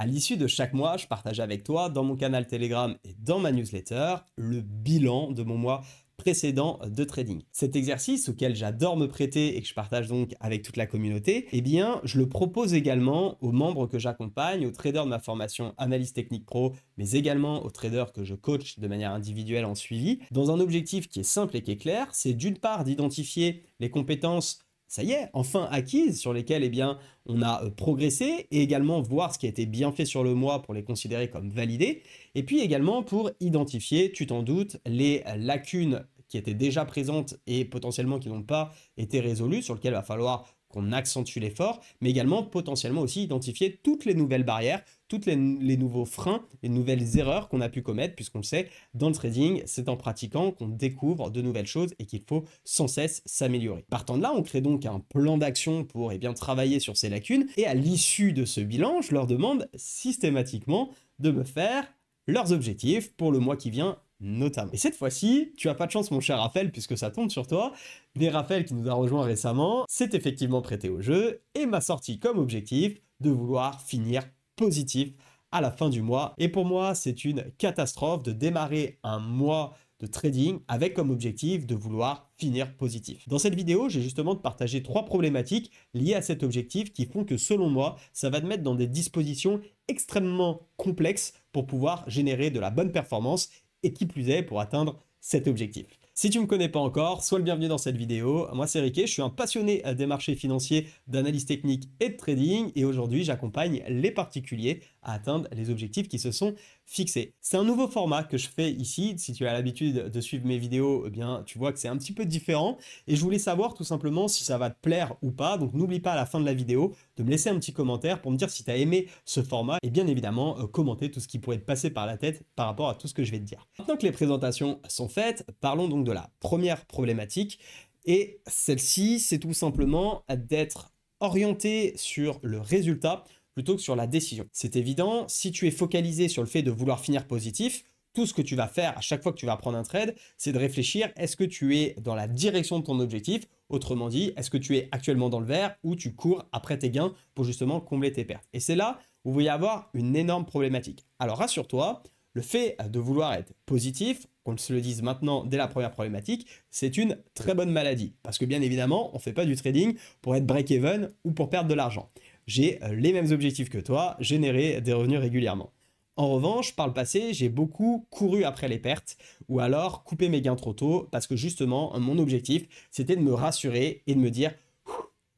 À l'issue de chaque mois, je partage avec toi dans mon canal Telegram et dans ma newsletter le bilan de mon mois précédent de trading. Cet exercice auquel j'adore me prêter et que je partage donc avec toute la communauté, eh bien, je le propose également aux membres que j'accompagne, aux traders de ma formation Analyse Technique Pro, mais également aux traders que je coach de manière individuelle en suivi, dans un objectif qui est simple et qui est clair, c'est d'une part d'identifier les compétences ça y est, enfin acquises, sur lesquelles eh bien, on a progressé, et également voir ce qui a été bien fait sur le mois pour les considérer comme validés, et puis également pour identifier, tu t'en doutes, les lacunes qui étaient déjà présentes et potentiellement qui n'ont pas été résolues, sur lesquelles il va falloir qu'on accentue l'effort, mais également potentiellement aussi identifier toutes les nouvelles barrières, tous les nouveaux freins, les nouvelles erreurs qu'on a pu commettre, puisqu'on le sait, dans le trading, c'est en pratiquant qu'on découvre de nouvelles choses et qu'il faut sans cesse s'améliorer. Partant de là, on crée donc un plan d'action pour bien travailler sur ces lacunes, et à l'issue de ce bilan, je leur demande systématiquement de me faire leurs objectifs pour le mois qui vient notamment. Et cette fois-ci, tu as pas de chance mon cher Raphaël puisque ça tombe sur toi, mais Raphaël qui nous a rejoint récemment s'est effectivement prêté au jeu et m'a sorti comme objectif de vouloir finir positif à la fin du mois. Et pour moi, c'est une catastrophe de démarrer un mois de trading avec comme objectif de vouloir finir positif. Dans cette vidéo, j'ai justement de partager 3 problématiques liées à cet objectif qui font que selon moi, ça va te mettre dans des dispositions extrêmement complexes pour pouvoir générer de la bonne performance et qui plus est pour atteindre cet objectif. Si tu ne me connais pas encore, sois le bienvenu dans cette vidéo. Moi c'est Riquet, je suis un passionné des marchés financiers, d'analyse technique et de trading et aujourd'hui j'accompagne les particuliers à atteindre les objectifs qui se sont fixés. C'est un nouveau format que je fais ici. Si tu as l'habitude de suivre mes vidéos, eh bien tu vois que c'est un petit peu différent et je voulais savoir tout simplement si ça va te plaire ou pas. Donc n'oublie pas à la fin de la vidéo de me laisser un petit commentaire pour me dire si tu as aimé ce format et bien évidemment commenter tout ce qui pourrait te passer par la tête par rapport à tout ce que je vais te dire. Maintenant que les présentations sont faites, parlons donc de la première problématique et celle-ci c'est tout simplement d'être orienté sur le résultat plutôt que sur la décision. C'est évident, si tu es focalisé sur le fait de vouloir finir positif, tout ce que tu vas faire à chaque fois que tu vas prendre un trade, c'est de réfléchir, est-ce que tu es dans la direction de ton objectif? Autrement dit, est-ce que tu es actuellement dans le vert ou tu cours après tes gains pour justement combler tes pertes? Et c'est là où il va y avoir une énorme problématique. Alors rassure-toi, le fait de vouloir être positif, qu'on se le dise maintenant dès la première problématique, c'est une très bonne maladie. Parce que bien évidemment, on ne fait pas du trading pour être break-even ou pour perdre de l'argent. J'ai les mêmes objectifs que toi, générer des revenus régulièrement. En revanche, par le passé, j'ai beaucoup couru après les pertes ou alors coupé mes gains trop tôt parce que justement, mon objectif, c'était de me rassurer et de me dire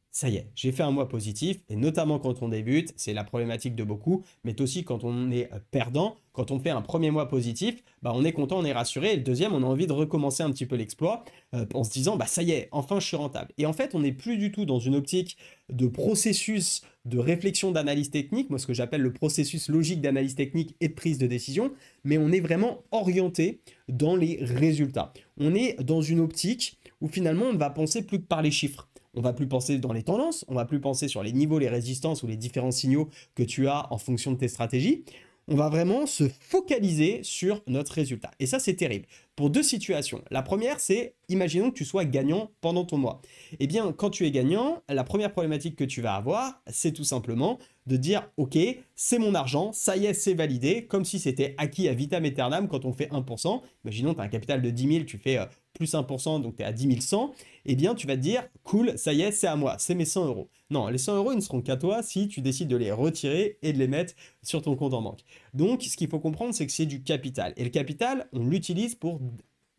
ça y est, j'ai fait un mois positif et notamment quand on débute, c'est la problématique de beaucoup, mais aussi quand on est perdant, quand on fait un premier mois positif, on est content, on est rassuré et le deuxième, on a envie de recommencer un petit peu l'exploit en se disant ça y est, enfin je suis rentable. Et en fait, on n'est plus du tout dans une optique de processus de réflexion d'analyse technique, moi ce que j'appelle le processus logique d'analyse technique et de prise de décision, mais on est vraiment orienté dans les résultats. On est dans une optique où finalement on ne va penser plus que par les chiffres. On va plus penser dans les tendances, on va plus penser sur les niveaux, les résistances ou les différents signaux que tu as en fonction de tes stratégies. On va vraiment se focaliser sur notre résultat. Et ça, c'est terrible. Pour 2 situations. La première, c'est, imaginons que tu sois gagnant pendant ton mois. Eh bien, quand tu es gagnant, la première problématique que tu vas avoir, c'est tout simplement de dire, ok, c'est mon argent, ça y est, c'est validé, comme si c'était acquis à vitam aeternam quand on fait 1%. Imaginons que tu as un capital de 10 000, tu fais plus 1%, donc tu es à 10 100. Eh bien, tu vas te dire, cool, ça y est, c'est à moi, c'est mes 100 euros. Non, les 100 euros, ils ne seront qu'à toi si tu décides de les retirer et de les mettre sur ton compte en banque. Donc, ce qu'il faut comprendre, c'est que c'est du capital. Et le capital, on l'utilise pour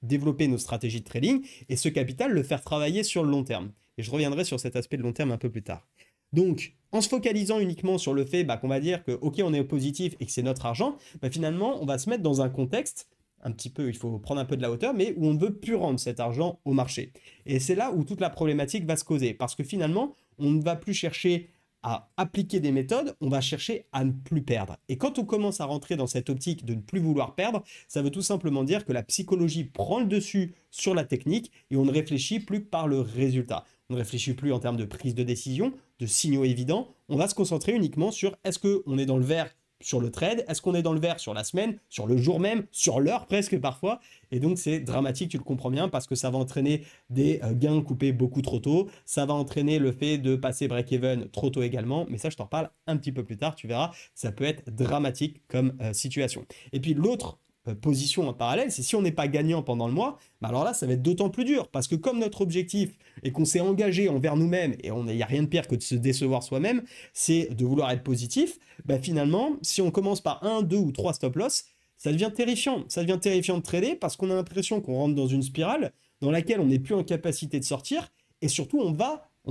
développer nos stratégies de trading et ce capital, le faire travailler sur le long terme. Et je reviendrai sur cet aspect de long terme un peu plus tard. Donc, en se focalisant uniquement sur le fait qu'on va dire que, ok, on est positif et que c'est notre argent, finalement, on va se mettre dans un contexte un petit peu, il faut prendre un peu de la hauteur, mais où on ne veut plus rendre cet argent au marché. Et c'est là où toute la problématique va se causer, parce que finalement, on ne va plus chercher à appliquer des méthodes, on va chercher à ne plus perdre. Et quand on commence à rentrer dans cette optique de ne plus vouloir perdre, ça veut tout simplement dire que la psychologie prend le dessus sur la technique et on ne réfléchit plus que par le résultat. On ne réfléchit plus en termes de prise de décision, de signaux évidents, on va se concentrer uniquement sur est-ce qu'on est dans le vert sur le trade? Est-ce qu'on est dans le vert sur la semaine, sur le jour même, sur l'heure presque parfois? Et donc c'est dramatique, tu le comprends bien, parce que ça va entraîner des gains coupés beaucoup trop tôt, ça va entraîner le fait de passer break-even trop tôt également, mais ça je t'en reparle un petit peu plus tard, tu verras, ça peut être dramatique comme situation. Et puis l'autre position en parallèle, c'est si on n'est pas gagnant pendant le mois, bah alors là, ça va être d'autant plus dur, parce que comme notre objectif et qu'on s'est engagé envers nous-mêmes, et il n'y a rien de pire que de se décevoir soi-même, c'est de vouloir être positif, bah finalement, si on commence par 1, 2 ou 3 stop-loss, ça devient terrifiant. Ça devient terrifiant de trader parce qu'on a l'impression qu'on rentre dans une spirale dans laquelle on n'est plus en capacité de sortir, et surtout, on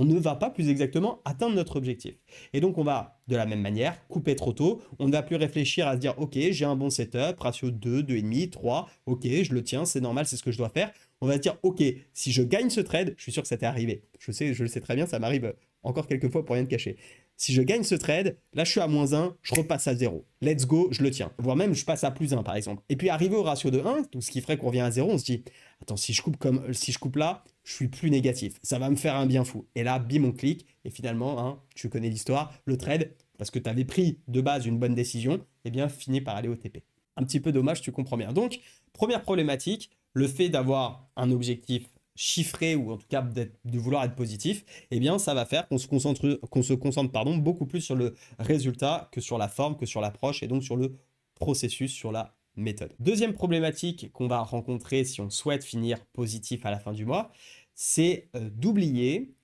ne va pas plus exactement atteindre notre objectif. Et donc, on va, de la même manière, couper trop tôt. On ne va plus réfléchir à se dire, OK, j'ai un bon setup, ratio 2, 2,5, 3, OK, je le tiens, c'est normal, c'est ce que je dois faire. On va se dire, OK, si je gagne ce trade, je suis sûr que ça t'est arrivé. Je le sais très bien, ça m'arrive encore quelques fois pour rien te cacher. Si je gagne ce trade, là je suis à -1, je repasse à 0. Let's go, je le tiens. Voire même je passe à +1 par exemple. Et puis arrivé au ratio de 1, tout ce qui ferait qu'on revient à 0, on se dit, attends, si je coupe là, je suis plus négatif. Ça va me faire un bien fou. Et là, bim, on clique. Et finalement, hein, tu connais l'histoire, le trade, parce que tu avais pris de base une bonne décision, eh bien finit par aller au TP. Un petit peu dommage, tu comprends bien. Donc, première problématique, le fait d'avoir un objectif chiffré ou en tout cas de vouloir être positif, eh bien ça va faire qu'on se concentre beaucoup plus sur le résultat que sur la forme, que sur l'approche et donc sur le processus, sur la méthode. Deuxième problématique qu'on va rencontrer si on souhaite finir positif à la fin du mois, c'est d'oublier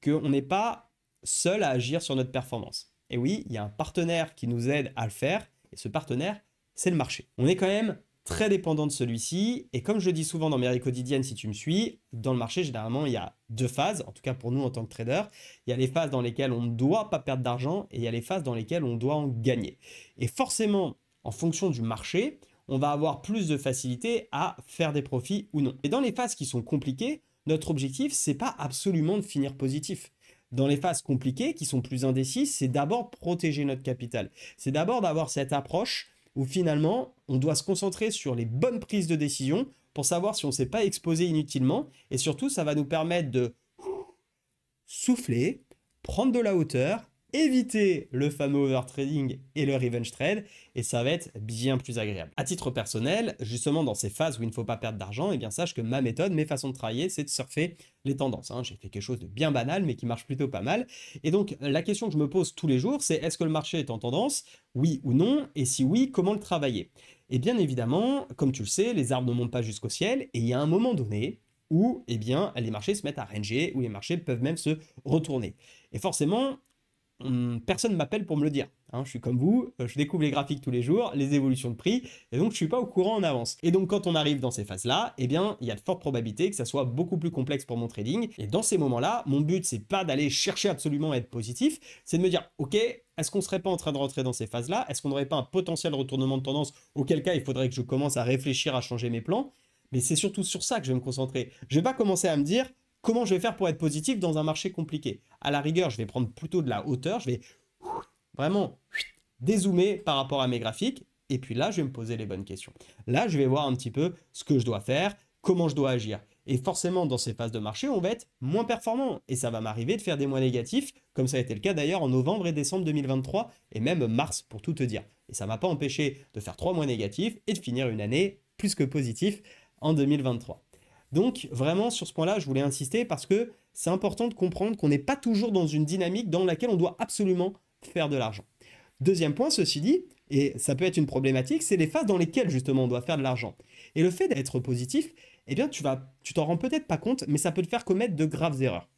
qu'on n'est pas seul à agir sur notre performance. Et oui, il y a un partenaire qui nous aide à le faire et ce partenaire, c'est le marché. On est quand même très dépendant de celui-ci, et comme je le dis souvent dans mes règles quotidiennes, si tu me suis, dans le marché, généralement, il y a deux phases, en tout cas pour nous en tant que trader. Il y a les phases dans lesquelles on ne doit pas perdre d'argent, et il y a les phases dans lesquelles on doit en gagner. Et forcément, en fonction du marché, on va avoir plus de facilité à faire des profits ou non. Et dans les phases qui sont compliquées, notre objectif, c'est pas absolument de finir positif. Dans les phases compliquées, qui sont plus indécises, c'est d'abord protéger notre capital. C'est d'abord d'avoir cette approche où finalement, on doit se concentrer sur les bonnes prises de décision pour savoir si on ne s'est pas exposé inutilement. Et surtout, ça va nous permettre de souffler, prendre de la hauteur, éviter le fameux overtrading et le revenge trade, et ça va être bien plus agréable. À titre personnel, justement dans ces phases où il ne faut pas perdre d'argent, eh bien sache que ma méthode, mes façons de travailler, c'est de surfer les tendances. J'ai fait quelque chose de bien banal, mais qui marche plutôt pas mal. Et donc la question que je me pose tous les jours, c'est est-ce que le marché est en tendance? Oui ou non? Et si oui, comment le travailler? Et bien évidemment, comme tu le sais, les arbres ne montent pas jusqu'au ciel, et il y a un moment donné où eh bien, les marchés se mettent à ranger, où les marchés peuvent même se retourner. Et forcément, personne ne m'appelle pour me le dire. Je suis comme vous, je découvre les graphiques tous les jours, les évolutions de prix, et donc je ne suis pas au courant en avance. Et donc quand on arrive dans ces phases-là, eh bien il y a de fortes probabilités que ça soit beaucoup plus complexe pour mon trading. Et dans ces moments-là, mon but c'est pas d'aller chercher absolument à être positif, c'est de me dire ok, est-ce qu'on serait pas en train de rentrer dans ces phases-là? Est-ce qu'on n'aurait pas un potentiel retournement de tendance? Auquel cas il faudrait que je commence à réfléchir à changer mes plans. Mais c'est surtout sur ça que je vais me concentrer. Je vais pas commencer à me dire comment je vais faire pour être positif dans un marché compliqué. À la rigueur, je vais prendre plutôt de la hauteur, je vais vraiment dézoomer par rapport à mes graphiques, et puis là, je vais me poser les bonnes questions. Là, je vais voir un petit peu ce que je dois faire, comment je dois agir. Et forcément, dans ces phases de marché, on va être moins performant. Et ça va m'arriver de faire des mois négatifs, comme ça a été le cas d'ailleurs en novembre et décembre 2023, et même mars, pour tout te dire. Et ça ne m'a pas empêché de faire 3 mois négatifs et de finir une année plus que positif en 2023. Donc vraiment sur ce point-là, je voulais insister parce que c'est important de comprendre qu'on n'est pas toujours dans une dynamique dans laquelle on doit absolument faire de l'argent. Deuxième point, ceci dit, et ça peut être une problématique, c'est les phases dans lesquelles justement on doit faire de l'argent. Et le fait d'être positif, eh bien tu t'en rends peut-être pas compte, mais ça peut te faire commettre de graves erreurs.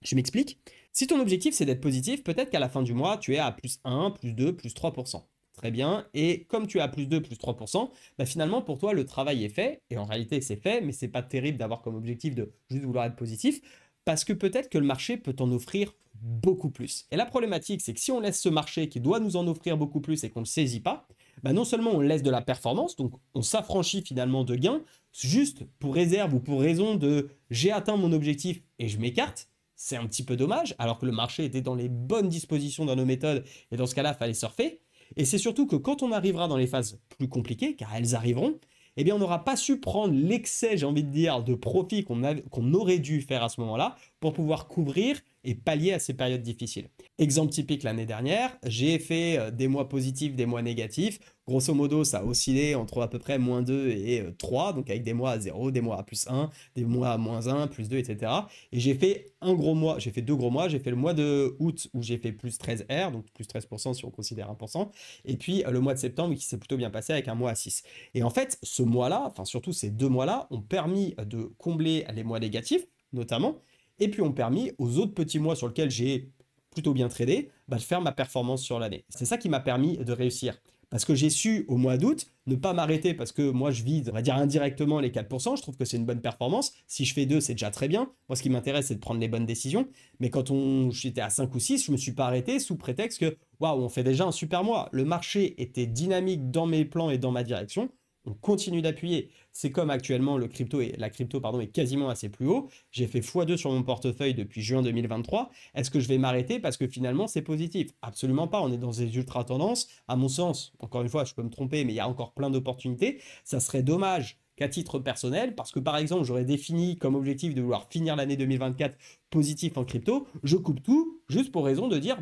Je m'explique. Si ton objectif c'est d'être positif, peut-être qu'à la fin du mois, tu es à +1, +2, +3%. Très bien, et comme tu es à +2, +3%, bah finalement pour toi le travail est fait, et en réalité c'est fait, mais c'est pas terrible d'avoir comme objectif de juste vouloir être positif, parce que peut-être que le marché peut t'en offrir beaucoup plus. Et la problématique c'est que si on laisse ce marché qui doit nous en offrir beaucoup plus et qu'on ne le saisit pas, bah non seulement on laisse de la performance, donc on s'affranchit finalement de gains, juste pour réserve ou pour raison de j'ai atteint mon objectif et je m'écarte, c'est un petit peu dommage, alors que le marché était dans les bonnes dispositions dans nos méthodes, et dans ce cas-là, il fallait surfer. Et c'est surtout que quand on arrivera dans les phases plus compliquées, car elles arriveront, eh bien on n'aura pas su prendre l'excès, j'ai envie de dire, de profit qu'on aurait dû faire à ce moment-là pour pouvoir couvrir et pallier à ces périodes difficiles. Exemple typique l'année dernière, j'ai fait des mois positifs, des mois négatifs. Grosso modo, ça a oscillé entre à peu près -2 et 3, donc avec des mois à 0, des mois à +1, des mois à -1, +2, etc. Et j'ai fait un gros mois, j'ai fait 2 gros mois, j'ai fait le mois de août où j'ai fait +13 R, donc +13% si on considère 1%, et puis le mois de septembre qui s'est plutôt bien passé avec un mois à 6. Et en fait, ce mois-là, enfin surtout ces 2 mois-là, ont permis de combler les mois négatifs, notamment, et puis ont permis aux autres petits mois sur lesquels j'ai plutôt bien tradé, de faire ma performance sur l'année. C'est ça qui m'a permis de réussir. Parce que j'ai su au mois d'août ne pas m'arrêter parce que moi je vise, on va dire indirectement les 4%, je trouve que c'est une bonne performance. Si je fais 2, c'est déjà très bien. Moi ce qui m'intéresse c'est de prendre les bonnes décisions. Mais quand j'étais à 5 ou 6, je ne me suis pas arrêté sous prétexte que waouh, on fait déjà un super mois. Le marché était dynamique dans mes plans et dans ma direction. On continue d'appuyer. C'est comme actuellement la crypto est quasiment à ses plus hauts. J'ai fait x2 sur mon portefeuille depuis juin 2023. Est-ce que je vais m'arrêter parce que finalement c'est positif? Absolument pas. On est dans des ultra tendances. À mon sens, encore une fois, je peux me tromper, mais il y a encore plein d'opportunités. Ça serait dommage qu'à titre personnel, parce que par exemple, j'aurais défini comme objectif de vouloir finir l'année 2024 positif en crypto, je coupe tout juste pour raison de dire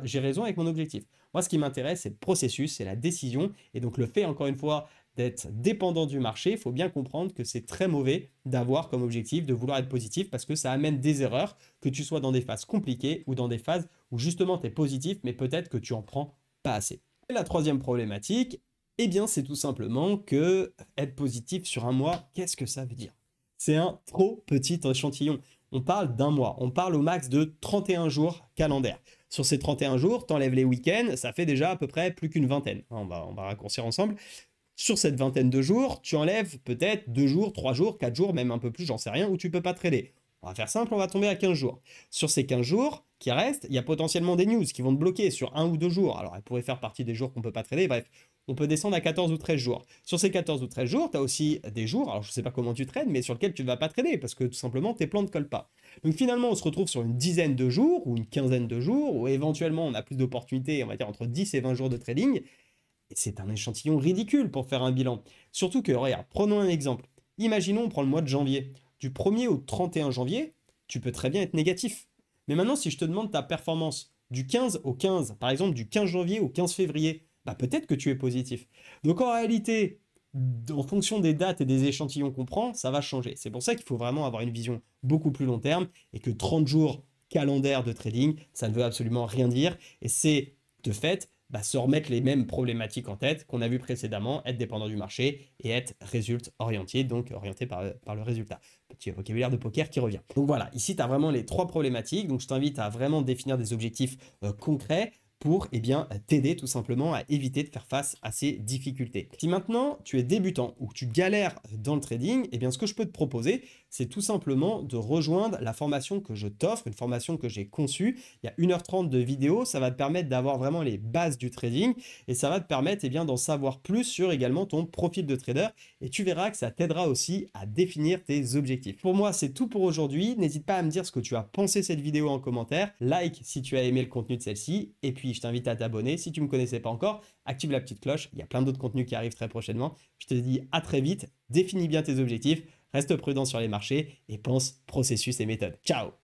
j'ai raison avec mon objectif. Moi, ce qui m'intéresse, c'est le processus, c'est la décision. Et donc, le fait, encore une fois, d'être dépendant du marché, il faut bien comprendre que c'est très mauvais d'avoir comme objectif de vouloir être positif parce que ça amène des erreurs, que tu sois dans des phases compliquées ou dans des phases où justement tu es positif, mais peut-être que tu en prends pas assez. Et la troisième problématique, eh bien c'est tout simplement que être positif sur un mois, qu'est-ce que ça veut dire? C'est un trop petit échantillon. On parle d'un mois, on parle au max de 31 jours calendaires. Sur ces 31 jours, tu enlèves les week-ends, ça fait déjà à peu près plus qu'une vingtaine. On va raccourcir ensemble. Sur cette vingtaine de jours, tu enlèves peut-être 2 jours, 3 jours, 4 jours, même un peu plus, j'en sais rien, où tu peux pas trader. On va faire simple, on va tomber à 15 jours. Sur ces 15 jours qui restent, il y a potentiellement des news qui vont te bloquer sur 1 ou 2 jours. Alors, elles pourraient faire partie des jours qu'on ne peut pas trader. Bref, on peut descendre à 14 ou 13 jours. Sur ces 14 ou 13 jours, tu as aussi des jours, alors je ne sais pas comment tu trades, mais sur lesquels tu ne vas pas trader parce que tout simplement, tes plans ne collent pas. Donc finalement, on se retrouve sur une dizaine de jours ou une quinzaine de jours où éventuellement, on a plus d'opportunités, on va dire entre 10 et 20 jours de trading. Et c'est un échantillon ridicule pour faire un bilan. Surtout que, regarde, prenons un exemple. Imaginons, on prend le mois de janvier. Du 1er au 31 janvier, tu peux très bien être négatif. Mais maintenant, si je te demande ta performance du 15 au 15, par exemple du 15 janvier au 15 février, peut-être que tu es positif. Donc en réalité, en fonction des dates et des échantillons qu'on prend, ça va changer. C'est pour ça qu'il faut vraiment avoir une vision beaucoup plus long terme et que 30 jours calendaire de trading, ça ne veut absolument rien dire. Et c'est de fait se remettre les mêmes problématiques en tête qu'on a vu précédemment, être dépendant du marché et être résultat orienté, donc orienté par le résultat. Petit vocabulaire de poker qui revient. Donc voilà, ici tu as vraiment les 3 problématiques, donc je t'invite à vraiment définir des objectifs concrets pour t'aider tout simplement à éviter de faire face à ces difficultés. Si maintenant tu es débutant ou que tu galères dans le trading, ce que je peux te proposer, c'est tout simplement de rejoindre la formation que je t'offre, une formation que j'ai conçue. Il y a 1h30 de vidéo, ça va te permettre d'avoir vraiment les bases du trading et ça va te permettre d'en savoir plus sur également ton profil de trader et tu verras que ça t'aidera aussi à définir tes objectifs. Pour moi, c'est tout pour aujourd'hui. N'hésite pas à me dire ce que tu as pensé de cette vidéo en commentaire. Like si tu as aimé le contenu de celle-ci et puis je t'invite à t'abonner. Si tu ne me connaissais pas encore, active la petite cloche. Il y a plein d'autres contenus qui arrivent très prochainement. Je te dis à très vite. Définis bien tes objectifs. Reste prudent sur les marchés et pense processus et méthode. Ciao!